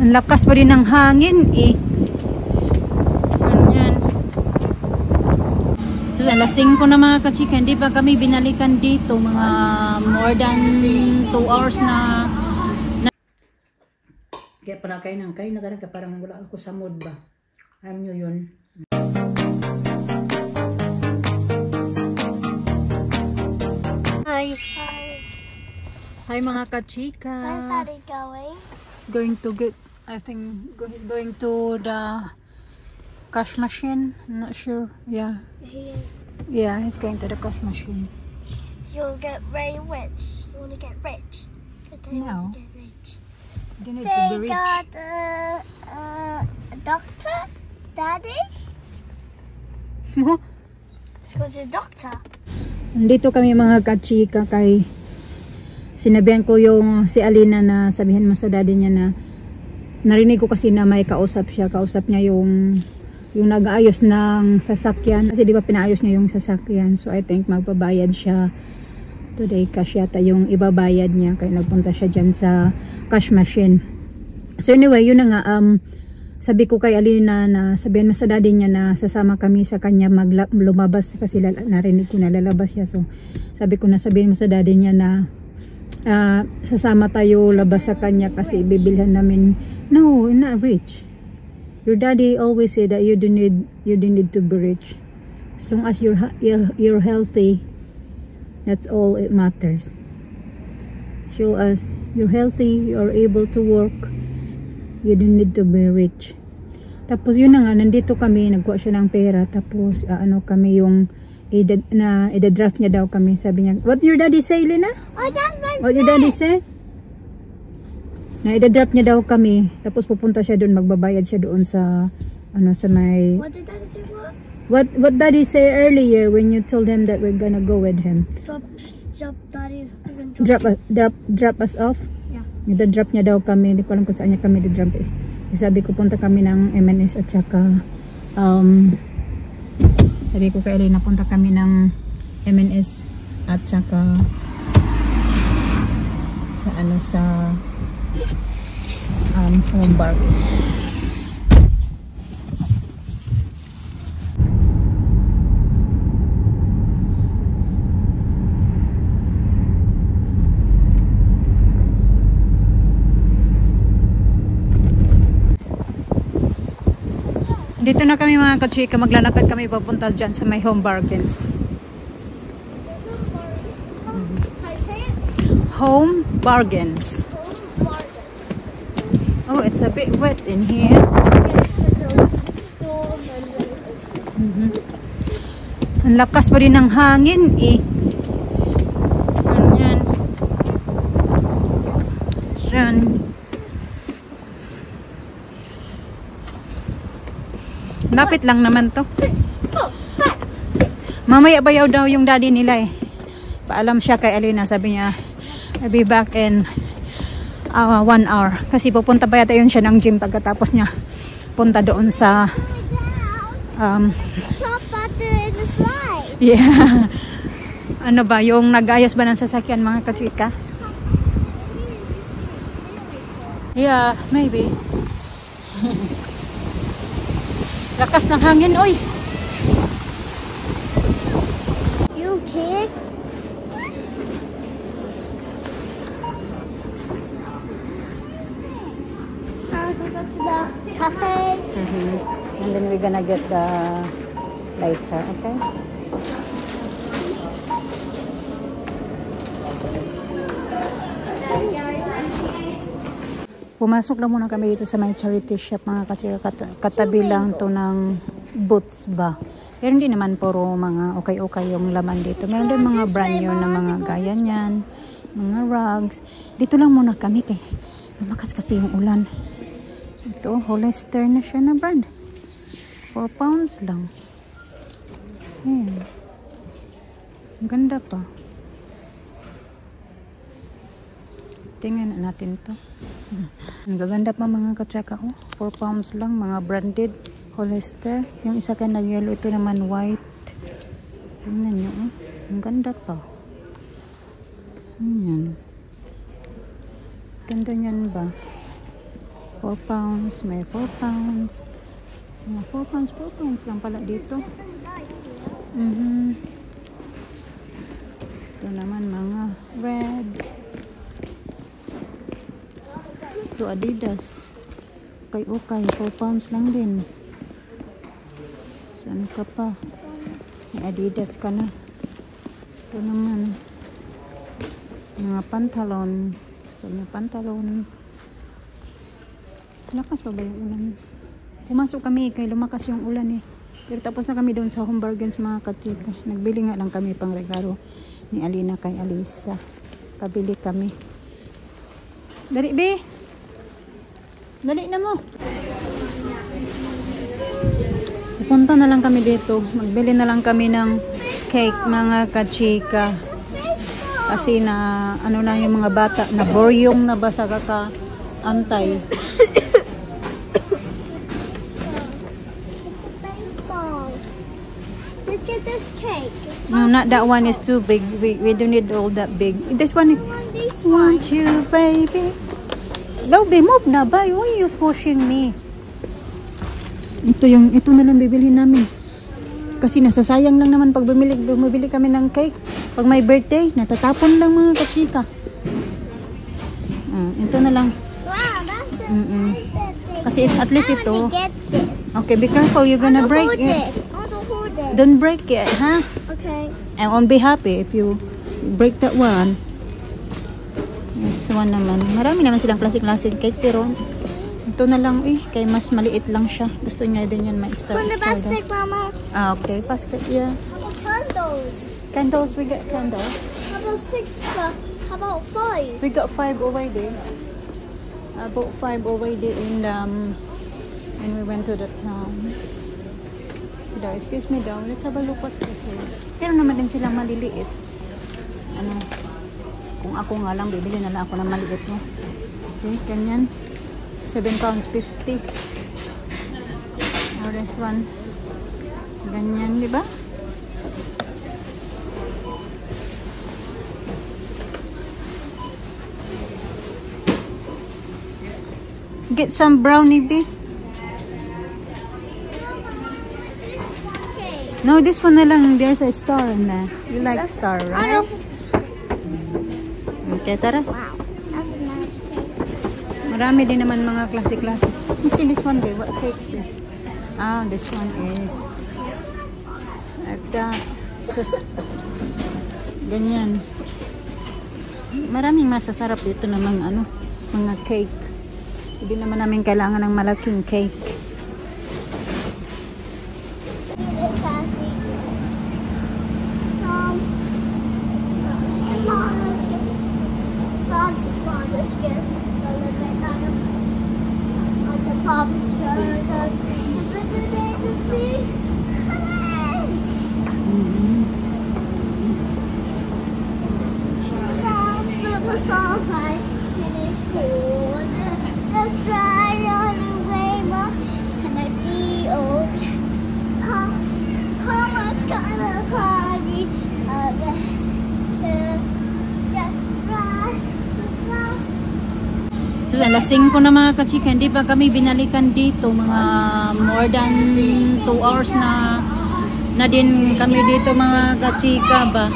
Ang lakas pa rin ng hangin eh. Ayan. So, alas 5 na mga kachika. Hindi pa kami binalikan dito. Mga more than 2 hours na. Kaya parang kayo na talaga. Parang wala ako sa mood ba. Alam nyo yun. Hi. Hi mga kachika. Where's Daddy going? He's going to get, I think he's going to the cash machine. I'm not sure. Yeah. He is. Yeah, he's going to the cash machine. You'll get very rich. You want to get rich? No. Get rich. You need to be They rich. got a doctor, Daddy. Let's go to the doctor. Nandito kami mga kachika kay sinabihan ko yung si Alina na sabihin mo sa daddy niya na narinig ko kasi na may kausap siya. Kausap niya yung nag-aayos ng sasakyan. Kasi di ba pinaayos niya yung sasakyan. So I think magbabayad siya today. Cash yata yung ibabayad niya. Kaya nagpunta siya dyan sa cash machine. So anyway, yun na nga. Sabi ko kay Alina na sabihin mo sa daddy niya na sasama kami sa kanya lumabas kasi narinig ko na lalabas siya. So sabi ko na sabihin mo sa daddy niya na sasama tayo labas sa kanya kasi bibilhan namin. No, you're not rich. Your daddy always say that you don't need to be rich. As long as you're healthy, that's all it matters. Show us you're healthy, you're able to work. You don't need to be rich. Tapos yun na nga, nandito kami, nagkuha siya ng pera. Tapos kami yung i-draft niya daw kami. Sabi niya, what your daddy say, Lina? Oh, that's my What your daddy say? Na i-draft niya daw kami. Tapos pupunta siya doon, magbabayad siya doon sa sa may. What did Daddy say? What daddy say earlier when you told him that we're gonna go with him? Drop Daddy. Drop us off? Yeah. I-drop niya daw kami. Hindi ko alam kung saan niya kami i-drop eh. Sabi ko punta kami ng MNS at saka sabi ko kay Elena punta kami ng MNS at saka sa home bar. Dito na kami mga kachika, maglalakad kami papunta dyan sa may Home Bargains. How you say it? Home Bargains. Home Bargains. Oh, it's a bit wet in here. Ang lakas pa rin ng hangin eh. Ayan. Diyan. Lapit lang naman to. Mamaya bayaw daw yung daddy nila eh. Paalam siya kay Alina. Sabi niya, I'll be back in 1 hour. Kasi pupunta pa yata yun siya ng gym pagkatapos niya punta doon sa Top butter in the slide. yeah. Ano ba? Yung nag-ayos ba ng sasakyan mga kachika? Yeah, maybe. Lakas ng hangin, oy. You okay? We go to the cafe. And then we're gonna get the lighter, okay? Pumasok lang muna kami dito sa may charity shop mga kachika. Katabi lang to ng Boots ba. Pero hindi naman puro mga okay-okay yung laman dito. Meron din mga brand new na mga gaya niyan. Mga rugs. Dito lang muna kami kay lumakas kasi yung ulan. Ito, Hollister na siya na brand. 4 pounds lang. Ayan. Ang ganda pa. Tingnan natin to. Ang gaganda pa mga katsaka. 4 pounds lang. Mga branded Hollister. Yung isa ka na yellow. Ito naman white. Tingnan nyo. Ang ganda pa. Ayan. Ganda nyan ba? 4 pounds. May 4 pounds. Mga 4 pounds, 4 pounds lang pala dito. Ito naman mga red. Ito Adidas. Okay, 4 pounds lang din. Saan ka pa? May Adidas ka na. Ito naman. Mga pantalon. Gusto niya pantalon. Lakas pa ba yung ulan? Pumasok kami kay lumakas yung ulan eh. Pero tapos na kami doon sa Home Bargains mga kachika. Nagbili nga lang kami pang regalo ni Alina kay Alisa. Pabili kami. Dali, be! Dali na mo! Pupunta na lang kami dito. Magbili na lang kami ng cake mga kachika. Kasi na ano na yung mga bata na boryong na ba sa kaka-antay. Look at this cake. No, not that one is too big. We don't need all that big. This one. This one. Want you, baby. Baby, move na ba? Why are you pushing me? Ito na lang bibili namin. Kasi nasasayang lang naman pag bumili kami ng cake. Pag may birthday, natatapon lang mga kachika. Ito na lang. Wow, that's a nice birthday. Kasi at least ito. Get this. Okay, be careful. You're gonna break it. Hold it. Don't break it, huh? Okay. I won't be happy if you break that one. This one naman. Marami naman silang classic cake pero ito na lang kay mas maliit lang siya. Gusto niya din yun ma-star. From the basket, Mama. Okay, basket, yeah. How about candles? Candles, we got candles. How about 6? How about 5? We got 5 already. About 5 already when we went to the town. Excuse me daw. Let's have a look what's this here. Pero naman din silang maliliit. Ano? Kung ako nga lang, bibili na lang ako ng maliit mo. See, ganyan. 7 pounds 50. Or this one. Ganyan, di ba? Get some brownie, B. No, this one na lang. There's a star in there. You like star, right? Okay, tara. Wow, that's a nice cake. Marami din naman mga klase-klase. You see this one, babe? What cake is this? Ah, this one is like that. Ganyan. Maraming masasarap dito na mga cake. Hindi naman namin kailangan ng malaking cake. Alas 5 na mga kachika, hindi pa kami binalikan dito, mga more than 2 hours na din kami dito mga kachika ba.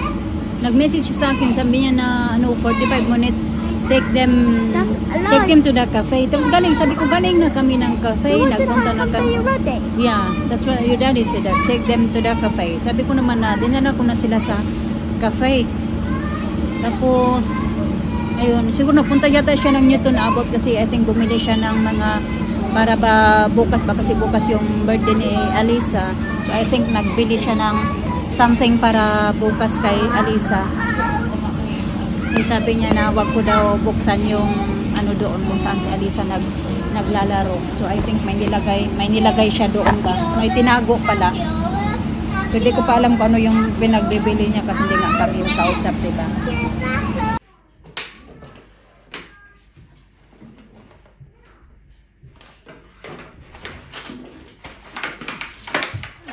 Nag-message siya sa akin, sabi niya na 45 minutes, take them to the cafe. Tapos sabi ko galing na kami ng cafe, nagpunta na kami. Yeah, that's what your daddy said, that take them to the cafe. Sabi ko naman na, dinala ko na sila sa cafe. Tapos ayun, siguro napunta yata siya ng Newton Abot kasi I think bumili siya ng mga para ba bukas ba kasi bukas yung birthday ni Alisa. So I think nagbili siya ng something para bukas kay Alisa. Sabi niya na wag ko daw buksan yung doon kung saan si Alisa naglalaro. So I think may nilagay siya doon ba. May tinago pala. Pero di ko pa alam kung ano yung pinagbibili niya kasi hindi nga kami kausap, diba?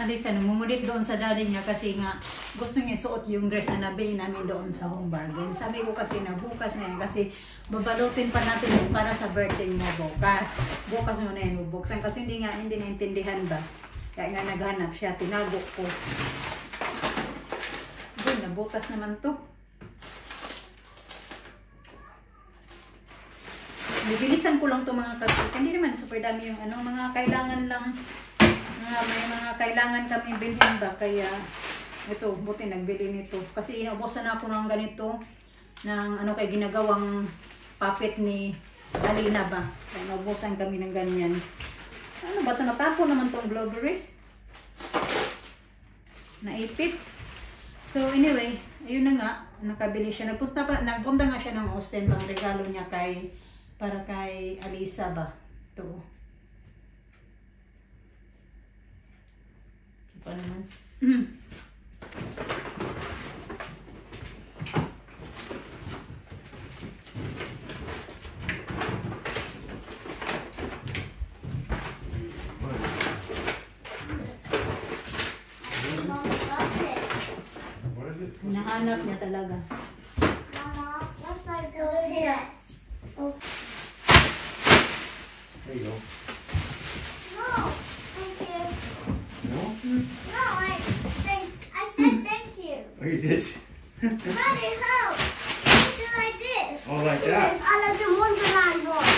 Alisa, namumulit doon sa daddy niya kasi nga gusto niya suot yung dress na nabili namin doon sa Home Bargain. Sabi ko kasi na bukas na yan kasi babalutin pa natin yun para sa birthday mo bukas. Bukas mo na yan bubuksan kasi hindi naintindihan ba. Kaya nga naghanap siya, tinago ko. Doon, nabukas naman to. Bibilisan ko lang to mga kapit. Hindi naman super dami yung ano, mga kailangan lang. May mga kailangan kami bilhin ba. Kaya ito, buti nagbili nito. Kasi inubusan ako ng ganito. Ng ano kay ginagawang puppet ni Alina ba. Kaya inubusan kami ng ganyan. Ano ba ito? Natapo naman tong globberries. Naipit. So anyway, ayun na nga. Nakabili siya. Nagpunta nga siya ng Austin pang regalo niya para kay Alisa ba. Ito. Ito naman. Nahanap niya talaga. Mama, what's my girl's dress? Oh. There you go. No, thank you. No? No, I said thank you. Oh, you did? Daddy, help! Do like this. Oh, like This that? Alice in Wonderland one.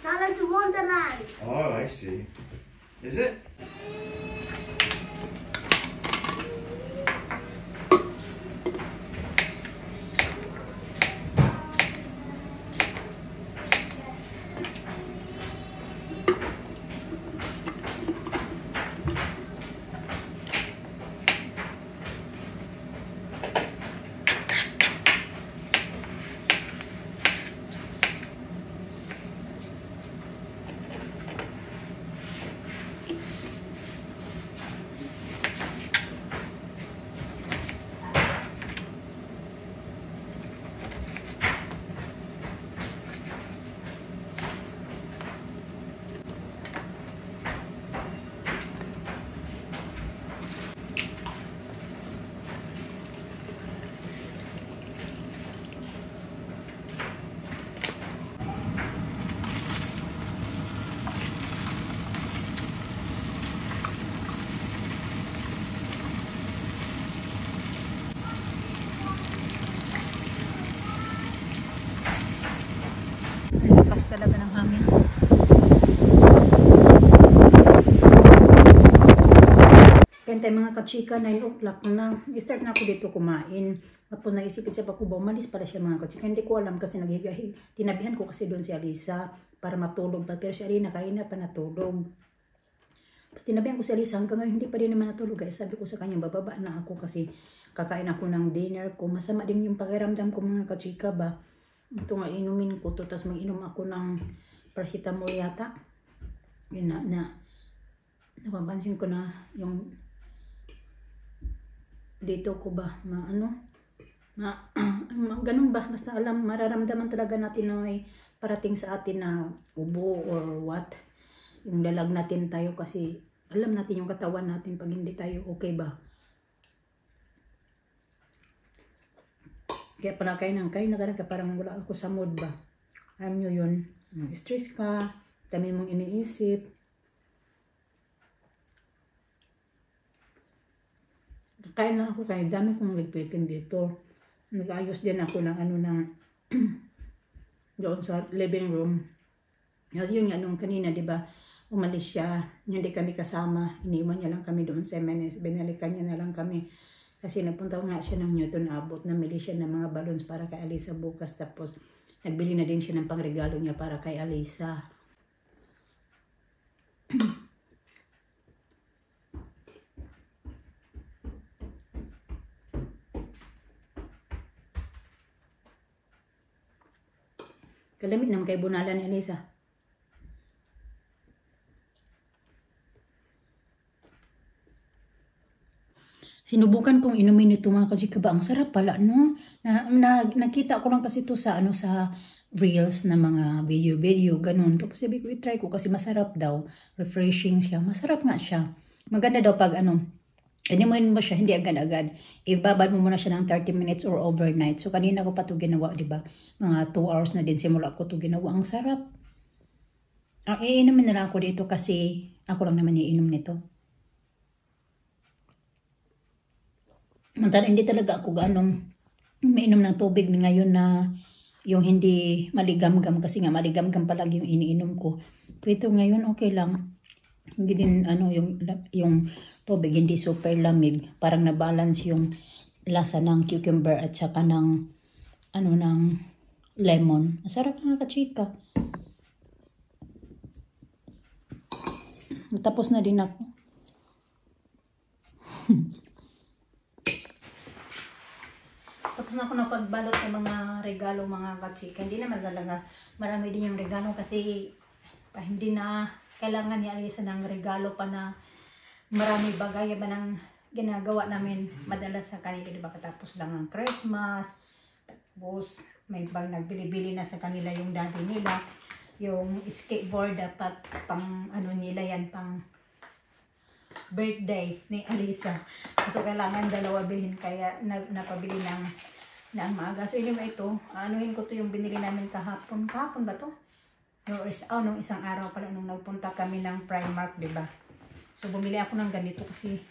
Alice in Wonderland. Oh, I see. Is it? Lakas talaga ng hangin. Kaya mga kachika, 9 o'clock na. I-start na ako dito kumain. Tapos naisip-isip ako ba, umalis pala siya mga kachika. Hindi ko alam kasi tinabihan ko kasi doon si Alisa para matulog pa. Pero si Alina kaina pa natulog. Tapos tinabihan ko si Alisa hanggang ngayon hindi pa din naman natulog. Kaya sabi ko sa kanya, bababa na ako kasi kakain ako ng dinner ko. Masama din yung pakiramdam ko mga kachika ba. Ito nga inumin ko to, tapos mag-inom ako ng paracetamol yata. Yun napapansin ko na yung dito ko ba, ganun ba, basta alam, mararamdaman talaga natin na may parating sa atin na ubo or what. Yung lalag natin tayo kasi alam natin yung katawan natin pag hindi tayo okay ba. Kaya pala kain na talaga parang wala ako sa mood ba. Alam nyo yun. Stress ka. Dami mong iniisip. Kain lang ako kaya dami kong ligpitin dito. Nag-ayos din ako ng doon sa living room. Kasi yun nga nung kanina diba umalis siya. Hindi kami kasama. Iniwan niya lang kami doon sa MNS. Binalikan niya na lang kami. Kasi napunta nga siya ng Newton Abot, namili siya ng mga balloons para kay Alisa bukas. Tapos nagbili na din siya ng pangregalo niya para kay Alisa. Kalamit naman kay bunala ni Alisa. Sinubukan kong inumin ito mga kachika ba. Ang sarap pala, no? Nakita ko lang kasi ito sa reels na mga video, ganun. Tapos sabi ko, i-try ko kasi masarap daw. Refreshing siya. Masarap nga siya. Maganda daw pag Inimuin mo siya, hindi agad-agad. Ibabad mo muna siya ng 30 minutes or overnight. So, kanina ko pa ito ginawa, di ba? Mga 2 hours na din simula ko ito ginawa. Ang sarap. Ang iinumin na lang ako dito kasi ako lang naman iinom nito. Mantan, hindi talaga ako ganong umiinom ng tubig ngayon na yung hindi maligam-gam kasi nga maligam-gam palagi yung iniinom ko. Pero ito ngayon okay lang. Hindi din yung tubig hindi super lamig, parang na-balance yung lasa ng cucumber at saka ng ng lemon. Masarap mga kachika. Tapos na din ako. Tapos na ako napagbalot ng mga regalo mga kachika. Hindi naman talaga marami din yung regalo kasi hindi na kailangan ni Alisa ng regalo pa na marami bagay ba nang ginagawa namin madalas sa kanila, diba? Katapos lang ng Christmas, tapos may bang nagbili-bili na sa kanila yung daddy nila, yung skateboard dapat pang nila yan, pang birthday ni Alisa. So kailangan dalawa bilhin kaya napabili ng maaga. So yun ito, anuhin ko to yung binili namin kahapon ba to? Nung isang araw pala nung nagpunta kami ng Primark, diba? So, bumili ako ng ganito kasi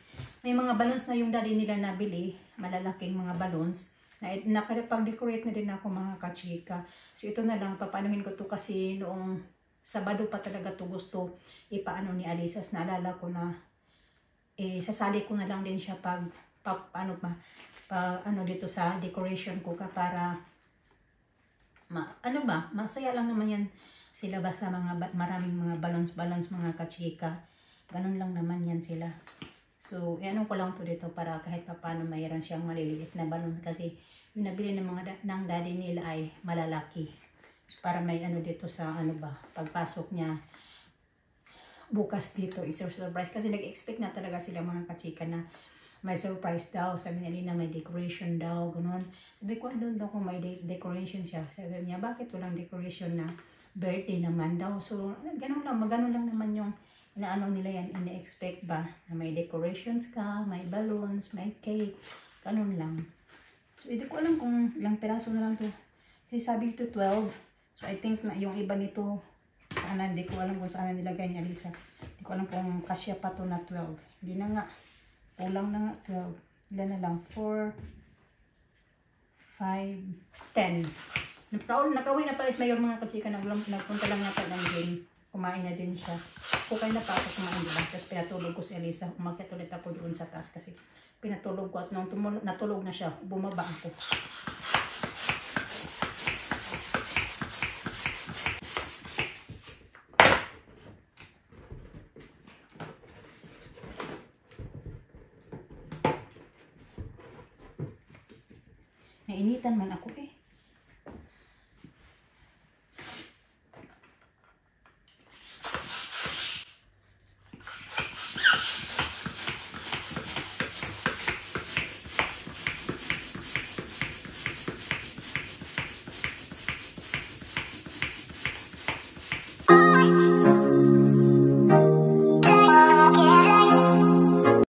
may mga balloons na yung daddy nila nabili. Malalaking mga balloons. Nakapag-decorate na din ako mga kachika. So, ito na lang. Papanuhin ko to kasi noong Sabado pa talaga to gusto ipaano ni Alisa. Naalala ko na sasali ko na lang din siya dito sa decoration ko para masaya lang naman yan sila ba sa maraming mga balloons mga kachika. Ganun lang naman yan sila. So, ko lang to dito para kahit paano mayroon siyang maliliit na balon kasi yung nabili ng daddy nila ay malalaki. So, para may dito sa pagpasok niya bukas dito is surprise kasi nag-expect na talaga sila mga kachika na may surprise daw. Sabi niya na may decoration daw, ganun. Sabi ko, doon daw kung may decoration siya. Sabi niya, bakit walang decoration na birthday naman daw? So, ganun lang naman yung nila yan, ina-expect ba na may decorations ka, may balloons, may cake, ganun lang. So, hindi ko alam kung ilang piraso na lang to. Kasi sabi ito 12. So, I think na yung iba nito, hindi ko alam kung saan nilagay ni Alisa. Hindi ko alam kung kasya pa to na 12. Hindi na nga. Kulang na nga 12. Ilan na lang? 4, 5, 10. Nakauwi na pala is mayor mga kachika. Nagpunta lang nga pala ng game. Kumain na din siya. Kukay na pa ako kumain, diba? Tapos pinatulog ko si Alisa. Umakyat ulit ako doon sa taas kasi pinatulog ko at nung natulog na siya, bumaba ako. Nainitan man ako eh.